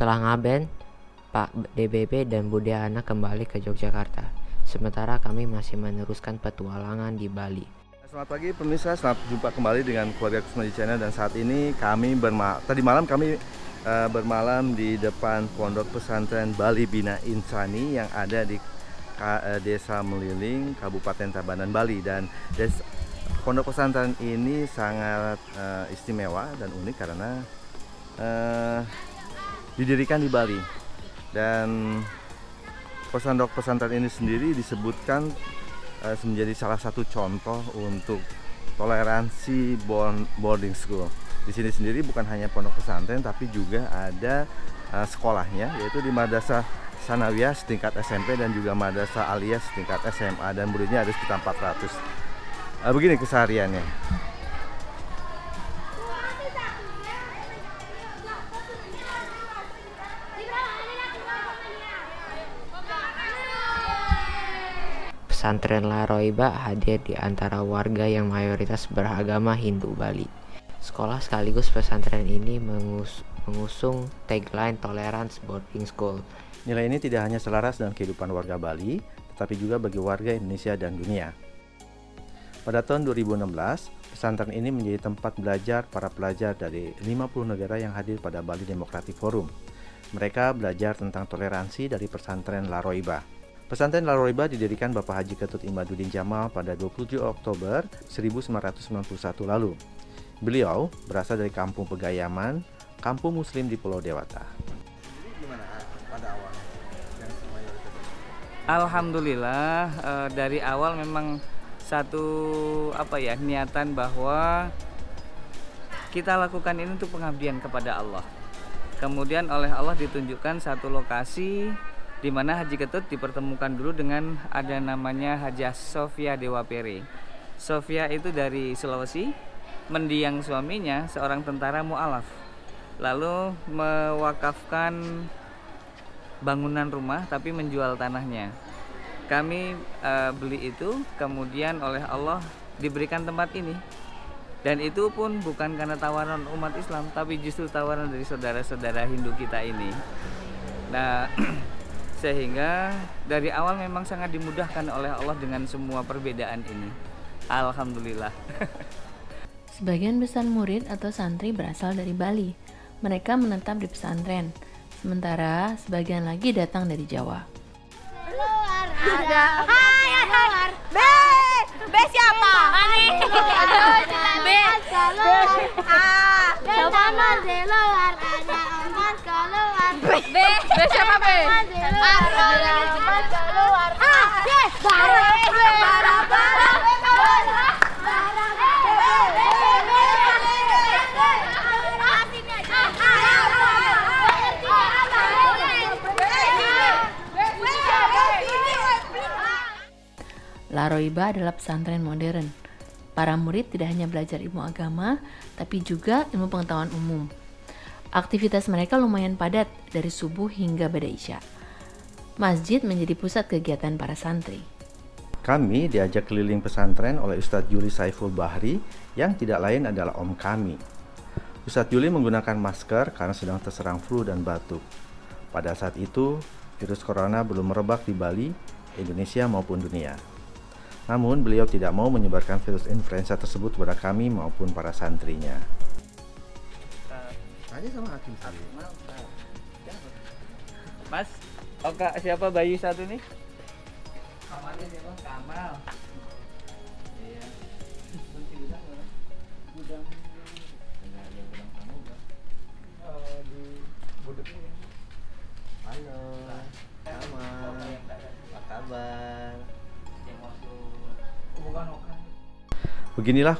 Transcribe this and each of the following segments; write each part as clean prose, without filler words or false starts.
Setelah ngaben, Pak DBB dan Bude Ana kembali ke Yogyakarta. Sementara kami masih meneruskan petualangan di Bali. Selamat pagi pemirsa, selamat jumpa kembali dengan keluarga Kusmaji Channel. Dan saat ini kami tadi malam kami bermalam di depan Pondok Pesantren Bali Bina Insani yang ada di Desa Meliling, Kabupaten Tabanan, Bali. Dan Pondok Pesantren ini sangat istimewa dan unik karena didirikan di Bali. Dan pondok pesantren ini sendiri disebutkan menjadi salah satu contoh untuk toleransi boarding school. Di sini sendiri bukan hanya pondok pesantren tapi juga ada sekolahnya, yaitu di Madrasah Sanawiyah setingkat SMP dan juga Madrasah Aliyah setingkat SMA, dan muridnya ada sekitar 400. Begini kesehariannya. Pesantren Laroiba hadir di antara warga yang mayoritas beragama Hindu Bali. Sekolah sekaligus pesantren ini mengusung tagline Tolerance Boarding School. Nilai ini tidak hanya selaras dengan kehidupan warga Bali, tetapi juga bagi warga Indonesia dan dunia. Pada tahun 2016, pesantren ini menjadi tempat belajar para pelajar dari 50 negara yang hadir pada Bali Democratic Forum. Mereka belajar tentang toleransi dari pesantren Laroiba. Pesantren Laroiba didirikan Bapak Haji Ketut Imaduddin Jamal pada 27 Oktober 1991 lalu. Beliau berasal dari kampung Pegayaman, kampung muslim di Pulau Dewata. Alhamdulillah, dari awal memang satu niatan bahwa kita lakukan ini untuk pengabdian kepada Allah. Kemudian oleh Allah ditunjukkan satu lokasi di mana Haji Ketut dipertemukan dulu dengan ada namanya Hajah Sofia Dewa Pere. Sofia itu dari Sulawesi, mendiang suaminya seorang tentara mu'alaf, lalu mewakafkan bangunan rumah tapi menjual tanahnya. Kami beli itu, kemudian oleh Allah diberikan tempat ini. Dan itu pun bukan karena tawaran umat Islam, tapi justru tawaran dari saudara-saudara Hindu kita ini. Nah, sehingga dari awal memang sangat dimudahkan oleh Allah dengan semua perbedaan ini. Alhamdulillah. Sebagian besar murid atau santri berasal dari Bali. Mereka menetap di pesantren. Sementara sebagian lagi datang dari Jawa. Ada hai. B siapa? B. Siapa di luar ada empat keluar. B siapa B? Empat keluar. Laroiba adalah pesantren modern. Para murid tidak hanya belajar ilmu agama, tapi juga ilmu pengetahuan umum. Aktivitas mereka lumayan padat dari subuh hingga bada isya. Masjid menjadi pusat kegiatan para santri. Kami diajak keliling pesantren oleh Ustadz Juli Saiful Bahri yang tidak lain adalah om kami. Ustadz Juli menggunakan masker karena sedang terserang flu dan batuk. Pada saat itu, virus corona belum merebak di Bali, Indonesia maupun dunia. Namun beliau tidak mau menyebarkan virus influenza tersebut kepada kami maupun para santrinya. Tanya sama Hakim tadi. Mas, oke, siapa bayi satu nih? Kamalnya siapa? Kamal. Iya. Gudang kamu udah. Di budeknya. Halo. Kamal. Apa kabar? Beginilah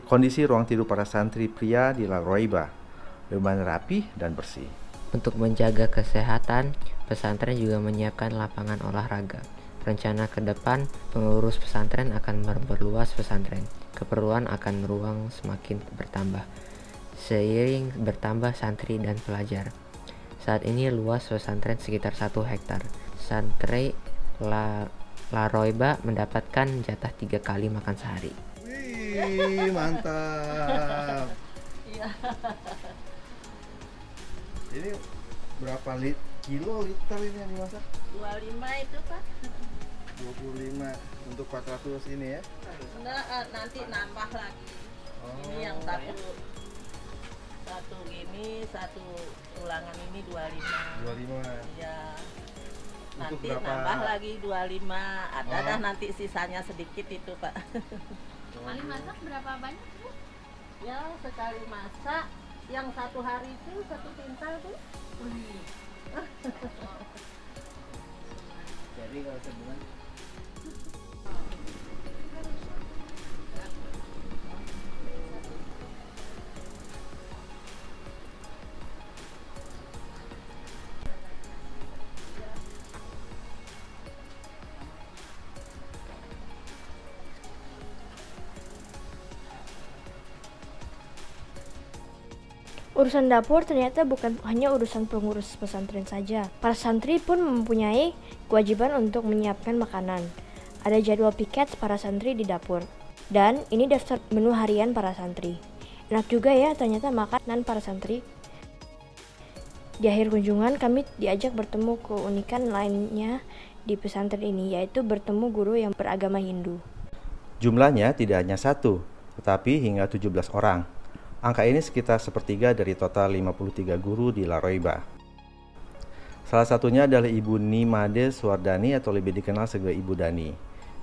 kondisi ruang tidur para santri pria di Laroiba, lumayan rapi dan bersih. Untuk menjaga kesehatan, pesantren juga menyiapkan lapangan olahraga. Rencana ke depan, pengurus pesantren akan memperluas pesantren. Keperluan akan ruang semakin bertambah, seiring bertambah santri dan pelajar. Saat ini luas pesantren sekitar 1 hektar. Santri Laroiba mendapatkan jatah 3 kali makan sehari. Wih, mantap. Ini berapa kilo liter ini yang dimasak? 25 itu Pak. 25 untuk 400 ini ya? Enggak, nanti nambah lagi. Ini yang satu gini, satu ulangan ini 25. 25. Iya. Untuk Nanti berapa? nambah lagi 25. Ada dah nanti sisanya sedikit itu Pak. Sekali masak berapa banyak Bu? Ya sekali masak yang satu hari itu 1 kintal tuh. Jadi kalau sebulan Urusan dapur ternyata bukan hanya urusan pengurus pesantren saja. Para santri pun mempunyai kewajiban untuk menyiapkan makanan. Ada jadwal piket para santri di dapur. Dan ini daftar menu harian para santri. Enak juga ya ternyata makanan para santri. Di akhir kunjungan kami diajak bertemu keunikan lainnya di pesantren ini, yaitu bertemu guru yang beragama Hindu. Jumlahnya tidak hanya 1, tetapi hingga 17 orang. Angka ini sekitar sepertiga dari total 53 guru di La Roiba. Salah satunya adalah Ibu Nimade Suwardani atau lebih dikenal sebagai Ibu Dani.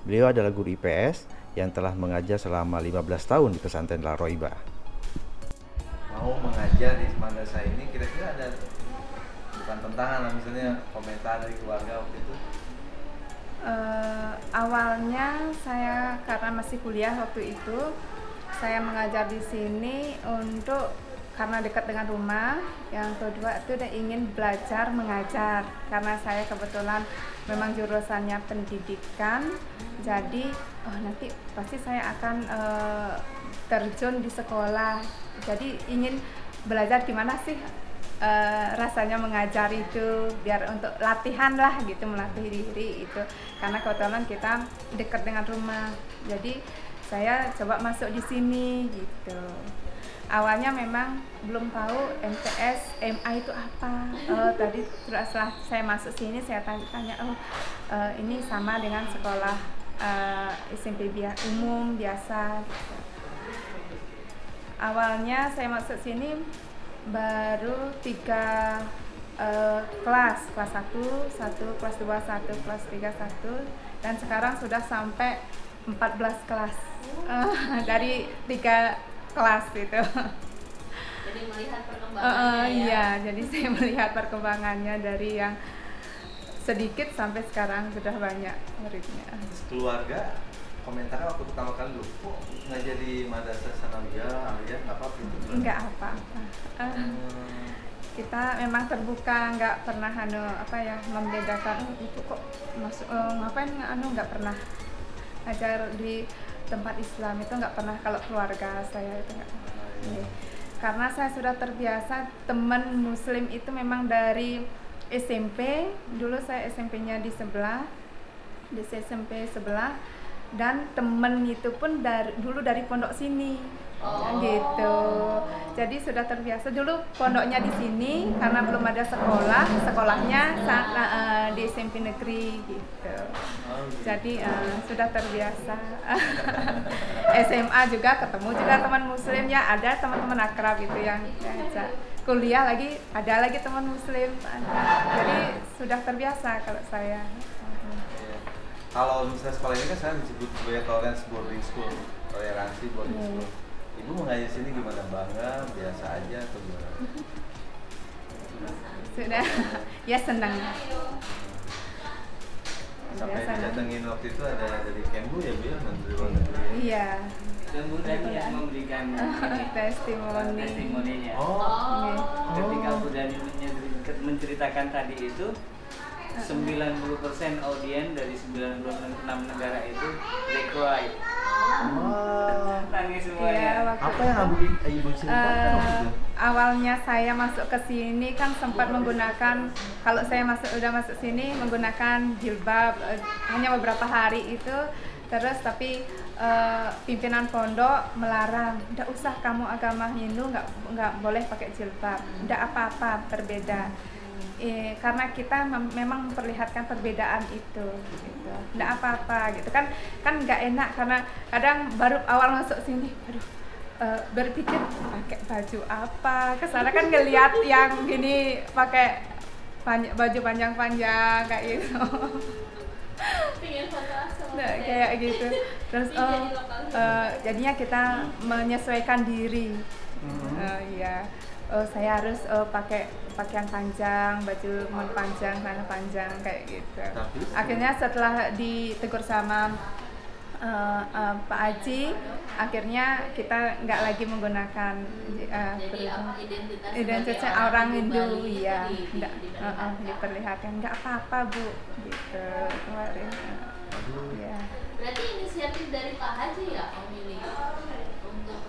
Beliau adalah guru IPS yang telah mengajar selama 15 tahun di pesantren La Roiba. Mau mengajar di madrasah ini kira-kira ada bukan tentangan lah, misalnya komentar dari keluarga waktu itu? Awalnya saya karena masih kuliah waktu itu, saya mengajar di sini karena dekat dengan rumah. Yang kedua itu udah ingin belajar mengajar karena saya kebetulan memang jurusannya pendidikan. Jadi nanti pasti saya akan terjun di sekolah. Jadi ingin belajar gimana sih rasanya mengajar itu, biar untuk latihan lah gitu, melatih diri itu. Karena kebetulan kita dekat dengan rumah. Jadi saya coba masuk di sini gitu. Awalnya memang belum tahu MTS, MA itu apa. Tadi setelah saya masuk sini saya tanya, ini sama dengan sekolah SMP umum biasa. Gitu. Awalnya saya masuk sini baru 3 kelas 1, kelas 2, 1, kelas 3, 1, dan sekarang sudah sampai 14 kelas dari 3 kelas itu. Jadi melihat perkembangannya Iya, jadi saya melihat perkembangannya dari yang sedikit sampai sekarang sudah banyak muridnya. Keluarga komentarnya waktu pertama kali dulu, kok nggak jadi madrasah sanawiyah, aliyah, nggak apa-apa itu? Enggak apa-apa. Kita memang terbuka, nggak pernah membedakan itu kok masuk ngapain nggak pernah. Ajar di tempat Islam itu nggak pernah, kalau keluarga saya itu nggak pernah. Karena saya sudah terbiasa teman muslim itu memang dari SMP. Dulu saya SMP-nya di sebelah, di SMP sebelah, dan temen itu pun dulu dari pondok sini. Gitu. Jadi sudah terbiasa. Dulu pondoknya di sini karena belum ada sekolahnya di SMP negeri gitu. Jadi sudah terbiasa. SMA juga ketemu juga teman muslim ya, ada teman-teman akrab itu yang diajak. Kuliah lagi ada lagi teman muslim. Jadi sudah terbiasa kalau saya. Kalau misalnya sekolah ini kan saya disebut sebagai toleransi boarding school, toleransi boarding school. Ibu mengajar sini gimana, bangga, biasa aja atau gimana? Sudah, ya senang. Sampai didatengin waktu itu ada dari Kembu ya, Bu ya, Menteri Luar Negeri. Iya. kemudian yang memberikan testimoninya. Ketika Bu Dani menceritakan tadi itu 90% audien dari 96 negara itu required. Tangis semuanya. Apa yang Ibu ceritakan waktu itu? Awalnya saya masuk ke sini kan sempat menggunakan, kalau saya udah masuk sini menggunakan jilbab hanya beberapa hari itu, terus tapi pimpinan pondok melarang, nggak usah kamu agama Hindu nggak boleh pakai jilbab, nggak apa-apa, berbeda. karena kita memang memperlihatkan perbedaan itu gitu. Nggak apa-apa gitu kan nggak enak karena kadang baru awal masuk sini aduh berpikir pakai baju apa, kesana kan ngelihat yang gini pakai baju panjang-panjang kayak gitu. Nah, kayak gitu. Terus jadinya kita menyesuaikan diri. Iya. Saya harus pakai pakaian panjang, baju panjang, celana panjang kayak gitu. Akhirnya setelah ditegur sama Pak Haji, akhirnya kita nggak lagi menggunakan identitas orang Hindu, ya, nggak diperlihatkan, nggak apa-apa Bu, gitu kemarin. Ya. Berarti inisiatif dari Pak Haji ya memilih untuk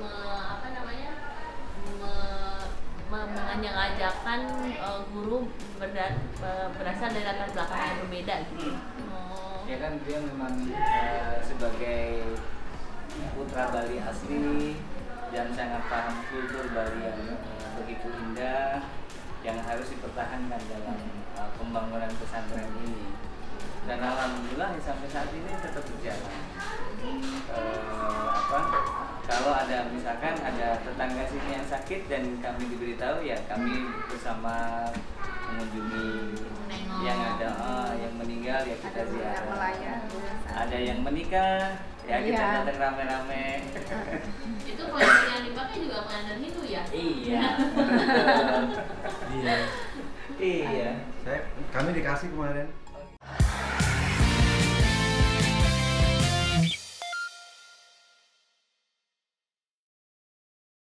mengajak-ajakan guru berasal dari latar belakang yang berbeda gitu. Ya kan dia memang sebagai putra Bali asli dan sangat paham kultur Bali yang begitu indah yang harus dipertahankan dalam pembangunan pesantren ini. Dan alhamdulillah sampai saat ini tetap berjalan. Kalau ada misalkan ada tetangga sini yang sakit dan kami diberitahu, ya kami bersama mengunjungi yang ada yang meninggal, ya kita ziarah. Ada yang menikah, ya kita datang rame-rame. Itu kalau yang dipakai juga pengantin Hindu ya? Iya. Iya. Kami dikasih kemarin.